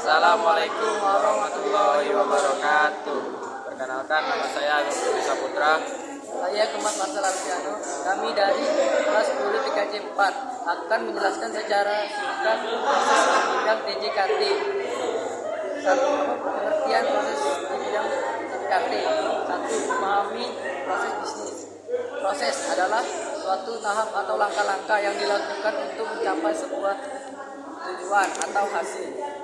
Assalamualaikum warahmatullahi wabarakatuh. Perkenalkan, nama saya Agus Budi Saputra. Saya Kemas Marcel Arfiano. Kami dari kelas 10 TKJ 4 akan menjelaskan secara singkat proses di bidang TJKT. Satu, pengertian proses di bidang TJKT. Satu, memahami proses bisnis. Proses adalah suatu tahap atau langkah-langkah yang dilakukan untuk mencapai sebuah tujuan atau hasil.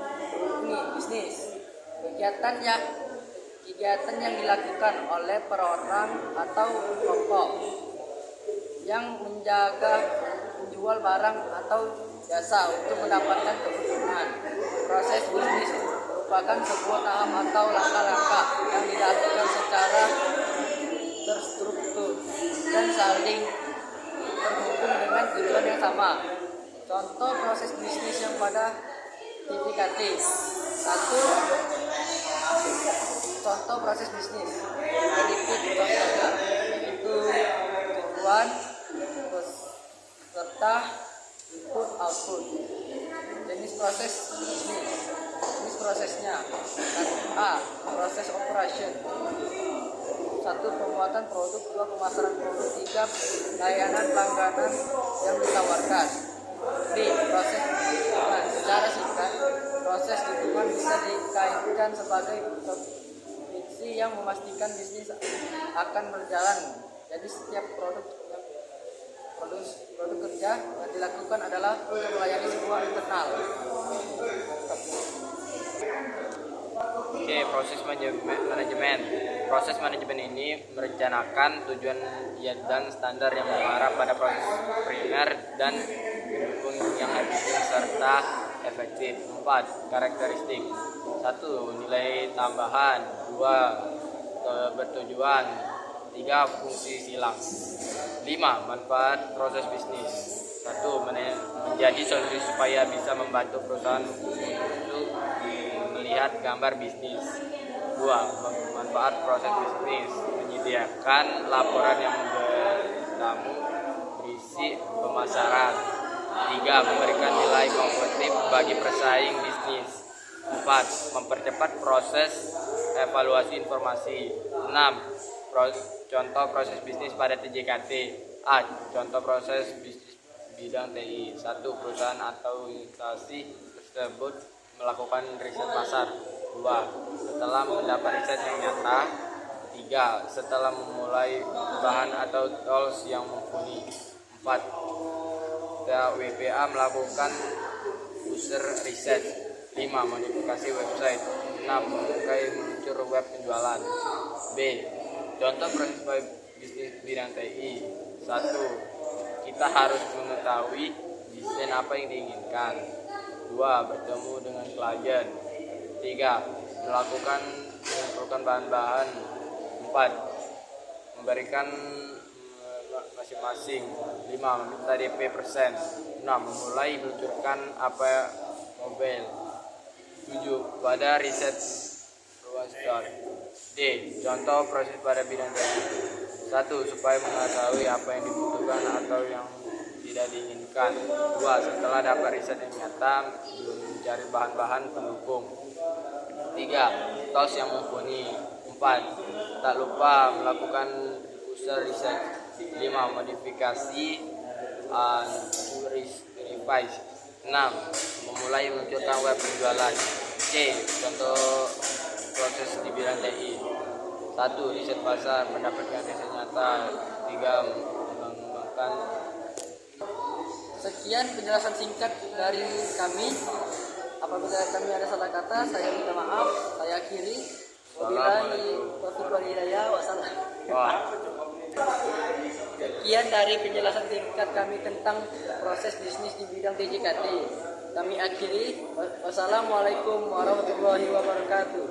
Ini bisnis. Kegiatan yang dilakukan oleh perorangan atau kelompok yang menjual barang atau jasa untuk mendapatkan keuntungan. Proses bisnis merupakan sebuah tahap atau langkah-langkah yang dilakukan secara terstruktur dan saling terhubung dengan tujuan yang sama. Contoh proses bisnis yang pada TJKT. Satu, contoh proses bisnis. Berikut contohnya yaitu tujuan, serta input output. Jenis proses bisnis. Jenis prosesnya. A. Proses operation. 1. Pembuatan produk. 2. Pemasaran produk. 3. Layanan pelangganan yang ditawarkan. B. Proses dukungan. Secara singkat, proses dukungan bisa dikaitkan sebagai fungsi yang memastikan bisnis akan berjalan. Jadi setiap produk kerja yang dilakukan adalah untuk melayani sebuah internal. Oke, proses manajemen. Proses manajemen ini merencanakan tujuan dan standar yang mengarah pada proses primer dan mendukung yang efisien serta efektif. 4. Karakteristik. 1. Nilai tambahan. 2. Bertujuan. 3. Fungsi silang. 5. Manfaat proses bisnis. 1. Menjadi solusi supaya bisa membantu perusahaan untuk melihat gambar bisnis. 2. Manfaat proses bisnis. Menyediakan laporan yang berisi pemasaran. 3. Memberikan nilai kompetitif bagi pesaing bisnis. 4. Mempercepat proses evaluasi informasi. 6. Contoh proses bisnis pada TJKT. A. Contoh proses bisnis bidang TI. 1. Perusahaan atau instansi tersebut melakukan riset pasar. 2. Setelah mendapat riset yang nyata. 3. Setelah memulai bahan atau tools yang mumpuni. 4. WPA melakukan user riset. 5. Modifikasi website. 6. Membuka meluncur web penjualan. B. Contoh proses bisnis bidang TI. 1. Kita harus mengetahui desain apa yang diinginkan. 2. Bertemu dengan klien. 3. Mengumpulkan bahan-bahan. 4. Memberikan masing-masing. 5. Meminta DP %. 6. Memulai meluncurkan mobil. 7. Pada riset ruang store. D. Contoh proses pada bidang TI. 1. Supaya mengetahui apa yang dibutuhkan atau yang tidak diinginkan. 2. Setelah dapat riset yang nyata, mencari bahan-bahan pendukung. 3. Tools yang mumpuni. 4. Tak lupa melakukan user riset. 5. Modifikasi revise. 6. Memulai meluncurkan web penjualan. C. Contoh proses di bidang TI. 1. Riset pasar, mendapatkan riset nyata. 3. Mengembangkan. Sekian penjelasan singkat dari kami. Apabila kami ada salah kata, saya minta maaf. Saya akhiri. Wabillahi taufiq wal hidayah. Wassalam. Sekian dari penjelasan singkat kami tentang proses bisnis di bidang TJKT. Kami akhiri. Wassalamualaikum warahmatullahi wabarakatuh.